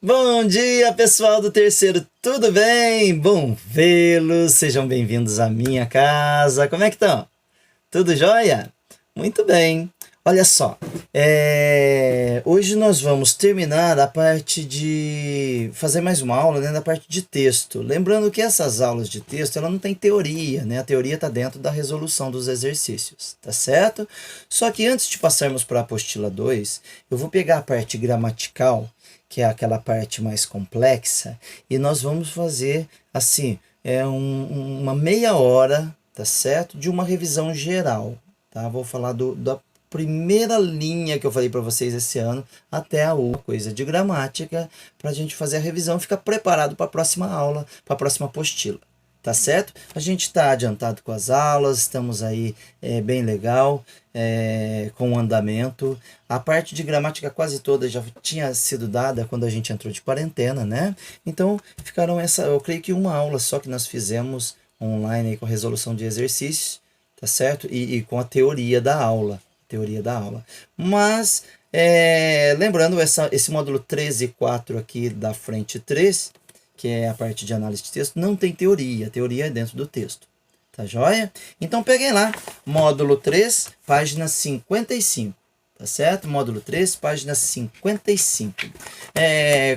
Bom dia, pessoal do terceiro, tudo bem? Bom vê-los, sejam bem-vindos à minha casa. Como é que estão? Tudo jóia? Muito bem. Olha só, hoje nós vamos terminar a parte de fazer mais uma aula, né, da parte de texto. Lembrando que essas aulas de texto, ela não tem teoria, né? A teoria está dentro da resolução dos exercícios, tá certo? Só que antes de passarmos para a apostila 2, eu vou pegar a parte gramatical, que é aquela parte mais complexa, e nós vamos fazer assim, uma meia hora, tá certo? De uma revisão geral, tá? Vou falar da primeira linha que eu falei para vocês esse ano até a última coisa de gramática, para a gente fazer a revisão e ficar preparado para a próxima aula, para a próxima apostila. Tá certo? A gente está adiantado com as aulas, estamos aí bem legal, com o andamento. A parte de gramática quase toda já tinha sido dada quando a gente entrou de quarentena, né? Então ficaram eu creio que uma aula só que nós fizemos online aí, com resolução de exercícios, tá certo? E com a teoria da aula. Teoria da aula. Mas, lembrando, esse módulo 13 e 4 aqui da frente 3, que é a parte de análise de texto, não tem teoria. A teoria é dentro do texto. Tá joia? Então, peguem lá, módulo 3, página 55. Tá certo? Módulo 3, página 55.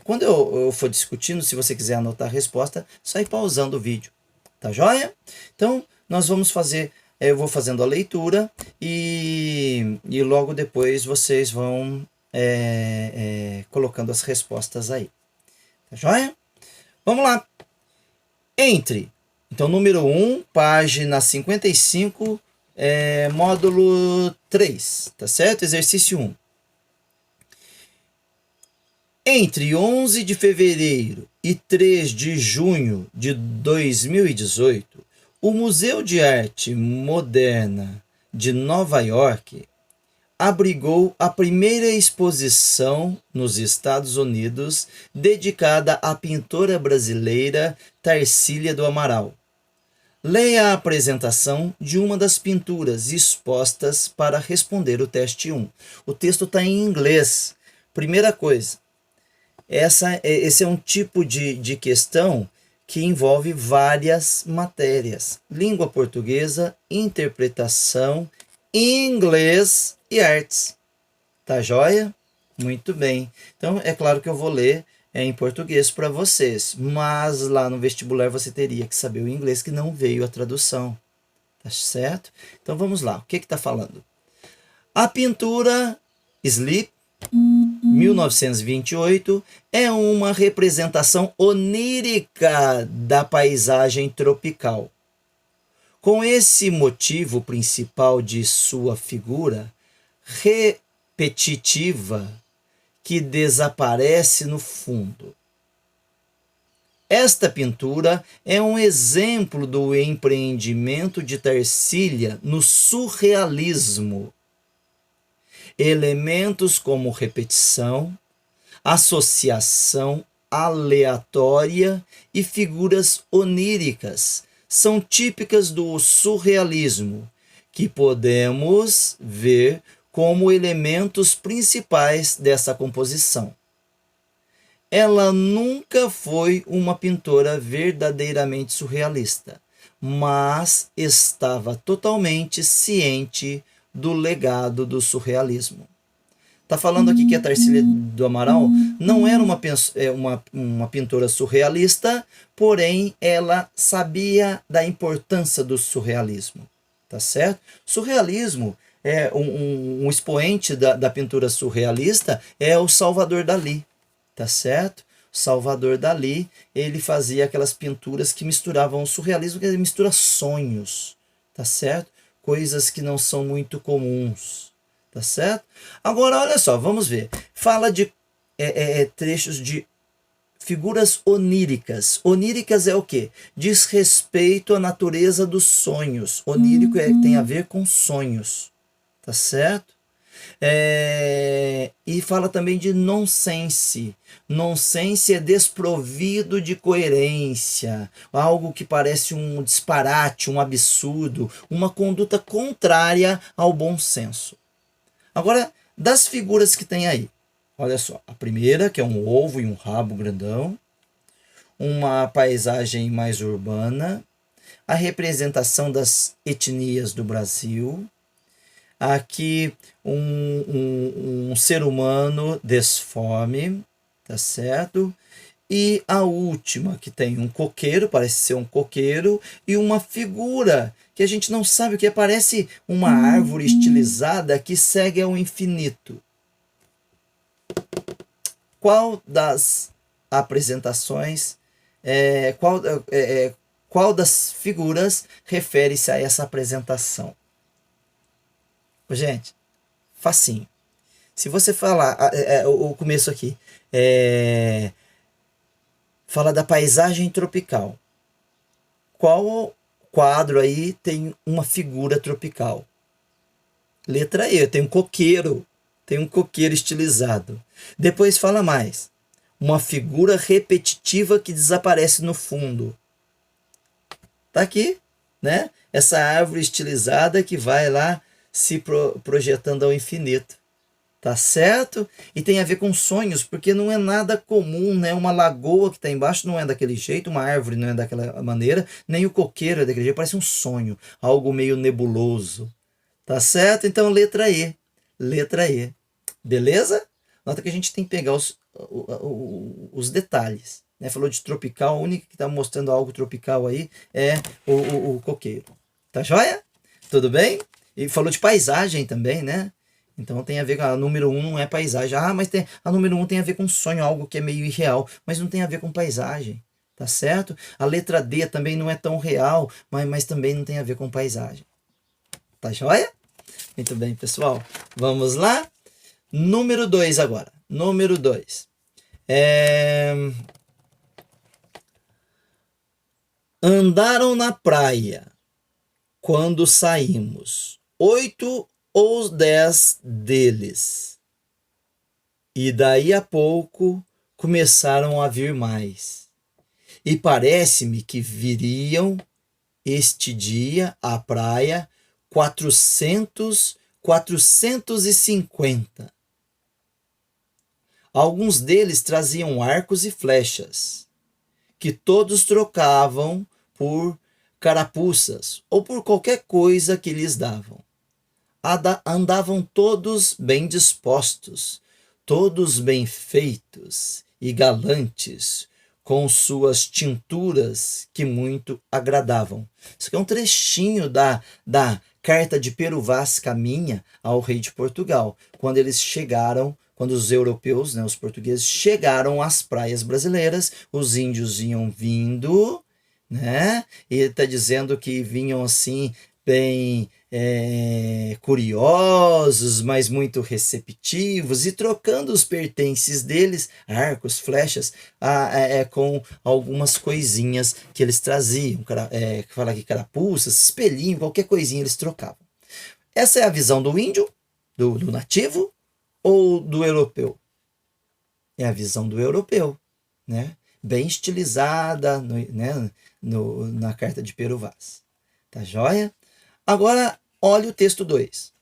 Quando eu for discutindo, se você quiser anotar a resposta, só ir pausando o vídeo. Tá joia? Então, nós vamos fazer... Eu vou fazendo a leitura e logo depois vocês vão colocando as respostas aí. Tá joia? Vamos lá. Entre. Então, número 1, página 55, módulo 3, tá certo? Exercício 1. Entre 11 de fevereiro e 3 de junho de 2018, o Museu de Arte Moderna de Nova York abrigou a primeira exposição nos Estados Unidos dedicada à pintora brasileira Tarsília do Amaral. Leia a apresentação de uma das pinturas expostas para responder o teste 1. O texto está em inglês. Primeira coisa, esse é um tipo de questão que envolve várias matérias: língua portuguesa, interpretação, inglês e artes. Tá joia? Muito bem. Então, é claro que eu vou ler em português para vocês, mas lá no vestibular você teria que saber o inglês, que não veio a tradução. Tá certo? Então, vamos lá. O que está falando? A pintura Sleep, 1928, é uma representação onírica da paisagem tropical. Com esse motivo principal de sua figura repetitiva que desaparece no fundo. Esta pintura é um exemplo do empreendimento de Tarsília no surrealismo. Elementos como repetição, associação aleatória e figuras oníricas são típicas do surrealismo, que podemos ver como elementos principais dessa composição. Ela nunca foi uma pintora verdadeiramente surrealista, mas estava totalmente ciente do legado do surrealismo. Está falando aqui que a Tarsília do Amaral não era uma pintora surrealista, porém ela sabia da importância do surrealismo. Tá certo? Surrealismo, um expoente da pintura surrealista é o Salvador Dalí. Tá certo? Salvador Dalí, ele fazia aquelas pinturas que misturavam o surrealismo, que ele mistura sonhos. Tá certo? Coisas que não são muito comuns. Tá certo? Agora, olha só, vamos ver. Fala de trechos de figuras oníricas. Oníricas é o quê? Diz respeito à natureza dos sonhos. Onírico tem a ver com sonhos. Tá certo? E fala também de nonsense. Nonsense é desprovido de coerência, algo que parece um disparate, um absurdo, uma conduta contrária ao bom senso. Agora, das figuras que tem aí, Olha só, a primeira, que é um ovo e um rabo grandão, uma paisagem mais urbana, a representação das etnias do Brasil, aqui um ser humano desfome, tá certo? E a última, que tem um coqueiro, parece ser um coqueiro, e uma figura que a gente não sabe o que é, parece uma árvore estilizada que segue ao infinito. Qual das apresentações, qual das figuras refere-se a essa apresentação? Gente, facinho. Se você falar o começo aqui, fala da paisagem tropical. Qual quadro aí tem uma figura tropical? Letra E, tem um coqueiro estilizado. Depois fala mais. Uma figura repetitiva que desaparece no fundo. Tá aqui, né? Essa árvore estilizada que vai lá se projetando ao infinito. Tá certo? E tem a ver com sonhos, porque não é nada comum, né? Uma lagoa que está embaixo não é daquele jeito, uma árvore não é daquela maneira, nem o coqueiro é daquele jeito, parece um sonho, algo meio nebuloso. Tá certo? Então, letra E. Letra E. Beleza? Nota que a gente tem que pegar os detalhes. Né? Falou de tropical, a única que está mostrando algo tropical aí é o coqueiro. Tá joia? Tudo bem? E falou de paisagem também, né? Então tem a ver com a número 1 não é paisagem. Ah, mas a número 1 tem a ver com sonho, algo que é meio irreal, mas não tem a ver com paisagem. Tá certo? A letra D também não é tão real, mas também não tem a ver com paisagem. Tá joia? Muito bem, pessoal. Vamos lá? Número 2 agora. Número 2. Andaram na praia quando saímos 8 ou 10 deles. E daí a pouco começaram a vir mais. E parece-me que viriam este dia à praia 450. Alguns deles traziam arcos e flechas, que todos trocavam por carapuças ou por qualquer coisa que lhes davam. Andavam todos bem dispostos, todos bem feitos e galantes, com suas tinturas que muito agradavam. Isso aqui é um trechinho da carta de Pero Vaz Caminha ao rei de Portugal, quando eles chegaram, quando os europeus, né, os portugueses, chegaram às praias brasileiras, os índios vinham vindo, né, e ele está dizendo que vinham assim, bem curiosos, mas muito receptivos, e trocando os pertences deles, arcos, flechas, com algumas coisinhas que eles traziam, que fala aqui carapuças, espelhinho, qualquer coisinha eles trocavam. Essa é a visão do índio, do nativo, ou do europeu? É a visão do europeu, né? Bem estilizada na carta de Pero Vaz. Tá joia? Agora, olha o texto 2.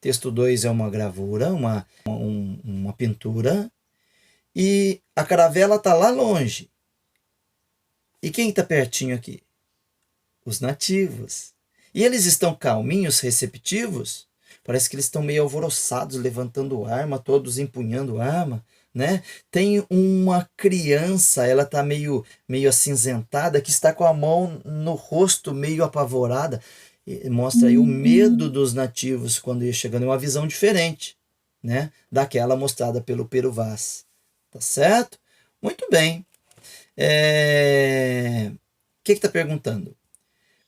Texto 2 é uma gravura, uma pintura, e a caravela está lá longe. E quem está pertinho aqui? Os nativos. E eles estão calminhos, receptivos? Parece que eles estão meio alvoroçados, levantando arma, todos empunhando arma, né? Tem uma criança, ela está meio acinzentada, que está com a mão no rosto, meio apavorada. Mostra aí o medo dos nativos quando ia chegando. É uma visão diferente, né, daquela mostrada pelo Pero Vaz. Tá certo? Muito bem. O que está perguntando?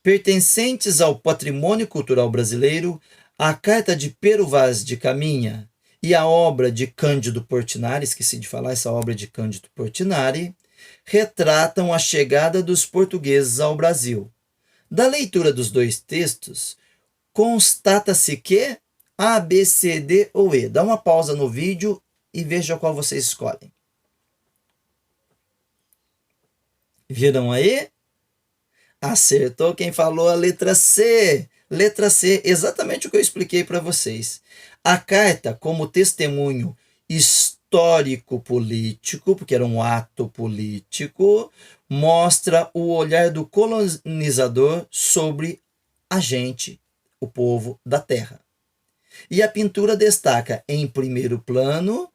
Pertencentes ao patrimônio cultural brasileiro, a carta de Pero Vaz de Caminha e a obra de Cândido Portinari, esqueci de falar essa obra de Cândido Portinari, retratam a chegada dos portugueses ao Brasil. Da leitura dos dois textos, constata-se que A, B, C, D ou E. Dá uma pausa no vídeo e veja qual vocês escolhem. Viram aí? Acertou quem falou a letra C. Letra C, exatamente o que eu expliquei para vocês. A carta, como testemunho histórico-político, porque era um ato político, mostra o olhar do colonizador sobre a gente, o povo da terra. E a pintura destaca, em primeiro plano,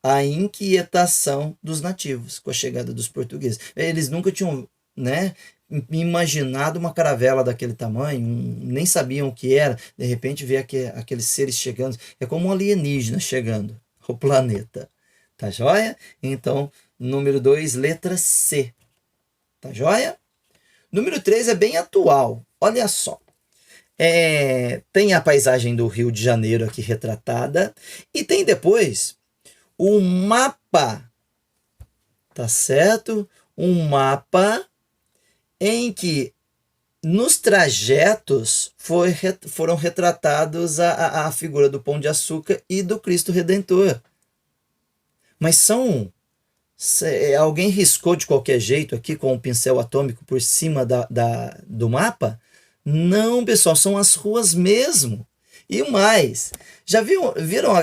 a inquietação dos nativos com a chegada dos portugueses. Eles nunca tinham, né, imaginado uma caravela daquele tamanho, nem sabiam o que era. De repente vê aqueles seres chegando. É como um alienígena chegando ao planeta. Tá joia? Então, número 2, letra C. Tá joia? Número 3 é bem atual. Olha só. Tem a paisagem do Rio de Janeiro aqui retratada. E tem depois o mapa. Tá certo? Um mapa em que nos trajetos foram retratados a figura do Pão de Açúcar e do Cristo Redentor. Mas alguém riscou de qualquer jeito aqui com um pincel atômico por cima do mapa? Não, pessoal, são as ruas mesmo. E o mais, já viram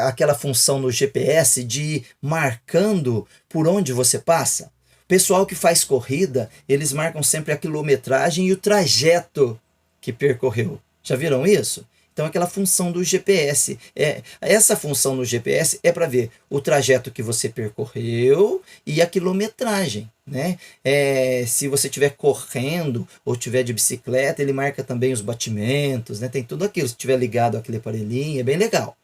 aquela função no GPS de ir marcando por onde você passa? O pessoal que faz corrida, eles marcam sempre a quilometragem e o trajeto que percorreu. Já viram isso? Então, aquela função do GPS. Essa função no GPS é para ver o trajeto que você percorreu e a quilometragem. Né? Se você estiver correndo ou estiver de bicicleta, ele marca também os batimentos. Né? Tem tudo aquilo. Se estiver ligado àquele aparelhinho, é bem legal.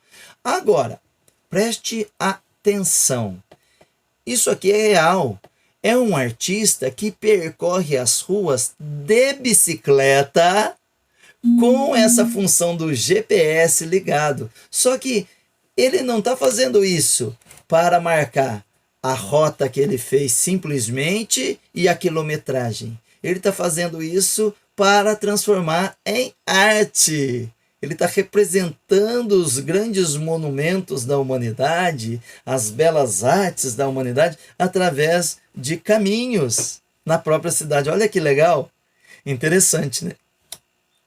Agora, preste atenção. Isso aqui é real. É um artista que percorre as ruas de bicicleta com essa função do GPS ligado. Só que ele não está fazendo isso para marcar a rota que ele fez simplesmente e a quilometragem. Ele está fazendo isso para transformar em arte. Ele está representando os grandes monumentos da humanidade, as belas artes da humanidade, através de caminhos na própria cidade. Olha que legal. Interessante, né?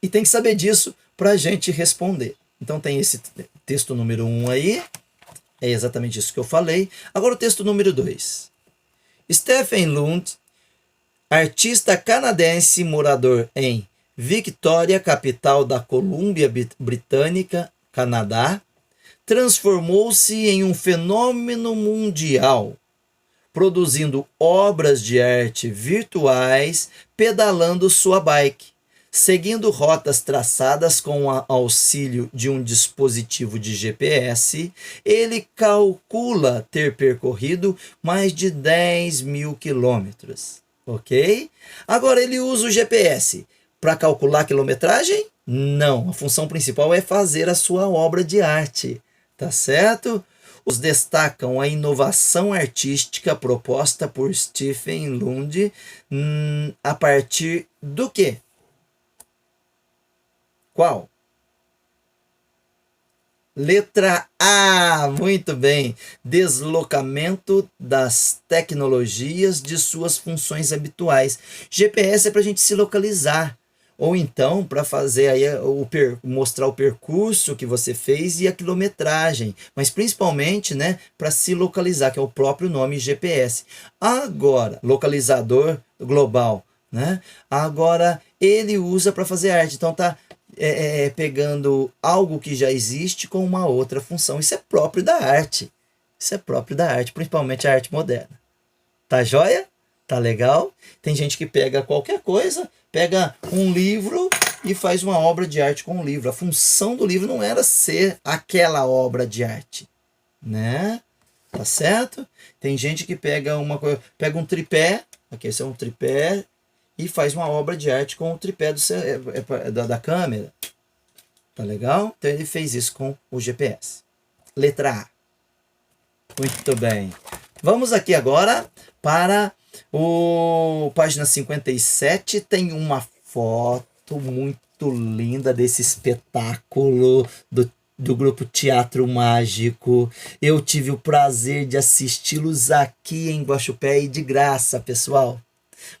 E tem que saber disso para a gente responder. Então tem esse texto número 1 aí. É exatamente isso que eu falei. Agora o texto número 2. Stephen Lund, artista canadense morador em Victoria, capital da Colômbia Britânica, Canadá, transformou-se em um fenômeno mundial, produzindo obras de arte virtuais, pedalando sua bike, seguindo rotas traçadas com o auxílio de um dispositivo de GPS. Ele calcula ter percorrido mais de 10 mil quilômetros. Ok? Agora, ele usa o GPS para calcular a quilometragem? Não. A função principal é fazer a sua obra de arte. Tá certo? Os destacam a inovação artística proposta por Stephen Lund a partir do quê? Qual? Letra A, muito bem. Deslocamento das tecnologias de suas funções habituais. GPS é para a gente se localizar. Ou então para fazer aí mostrar o percurso que você fez e a quilometragem. Mas principalmente, né, para se localizar, que é o próprio nome GPS. Agora, localizador global, né? Agora ele usa para fazer arte. Então tá pegando algo que já existe com uma outra função. Isso é próprio da arte. Isso é próprio da arte, principalmente a arte moderna. Tá joia? Tá legal? Tem gente que pega qualquer coisa, pega um livro e faz uma obra de arte com um livro. A função do livro não era ser aquela obra de arte, né? Tá certo? Tem gente que pega pega um tripé, aqui esse é um tripé, e faz uma obra de arte com o tripé da câmera. Tá legal? Então ele fez isso com o GPS. Letra A. Muito bem. Vamos aqui agora para página 57. Tem uma foto muito linda desse espetáculo do grupo Teatro Mágico. Eu tive o prazer de assisti-los aqui em Guaxupé e de graça, pessoal.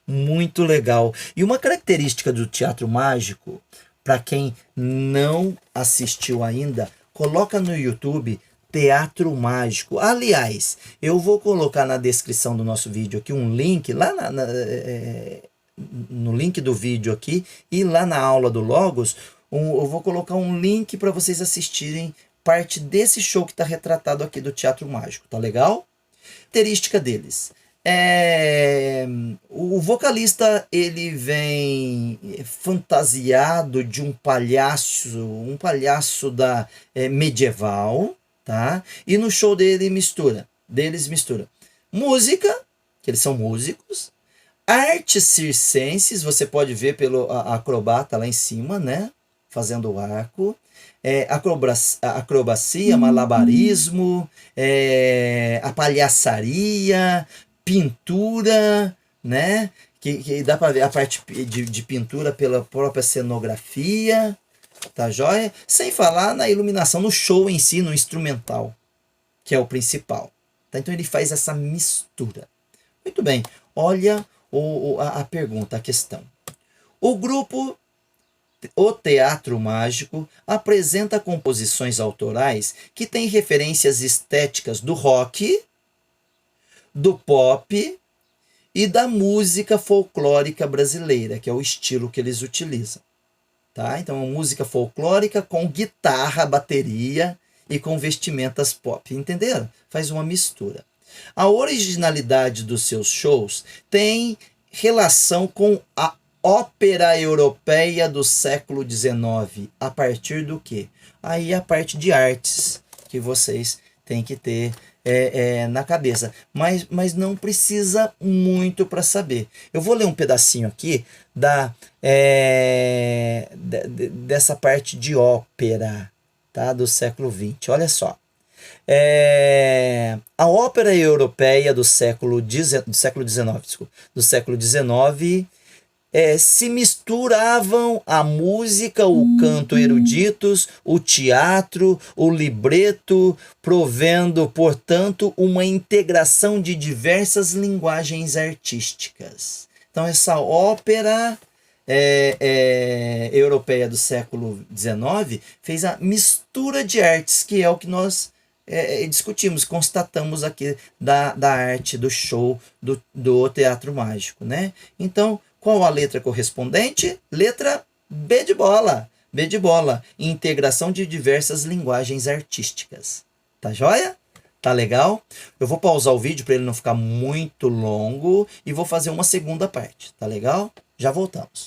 Muito legal. E uma característica do Teatro Mágico, para quem não assistiu ainda, coloca no YouTube, Teatro Mágico. Aliás, eu vou colocar na descrição do nosso vídeo aqui um link, lá no link do vídeo aqui, e lá na aula do Logos, eu vou colocar um link para vocês assistirem parte desse show que está retratado aqui do Teatro Mágico, tá legal? Característica deles. O vocalista, ele vem fantasiado de um palhaço da medieval, tá? E no show deles mistura música, que eles são músicos, artes circenses, você pode ver pelo acrobata lá em cima, né? Fazendo o arco. Acrobacia, malabarismo, a palhaçaria, pintura, né? Que dá para ver a parte de pintura pela própria cenografia, tá joia? Sem falar na iluminação, no show em si, no instrumental, que é o principal. Tá? Então ele faz essa mistura. Muito bem, olha a pergunta, a questão. O grupo O Teatro Mágico apresenta composições autorais que têm referências estéticas do rock, do pop e da música folclórica brasileira, que é o estilo que eles utilizam. Tá? Então, é música folclórica com guitarra, bateria e com vestimentas pop. Entenderam? Faz uma mistura. A originalidade dos seus shows tem relação com a ópera europeia do século XIX. A partir do quê? Aí a parte de artes que vocês têm que ter na cabeça. Mas não precisa muito para saber. Eu vou ler um pedacinho aqui dessa parte de ópera, tá? Do século XX. Olha só. A ópera europeia do século XIX, se misturavam a música, o canto eruditos, o teatro, o libreto, provendo, portanto, uma integração de diversas linguagens artísticas. Então, essa ópera europeia do século XIX fez a mistura de artes, que é o que nós discutimos, constatamos aqui da arte, do show, do Teatro Mágico, né? Então, qual a letra correspondente? Letra B de bola. B de bola. Integração de diversas linguagens artísticas. Tá joia? Tá legal? Eu vou pausar o vídeo para ele não ficar muito longo e vou fazer uma segunda parte. Tá legal? Já voltamos.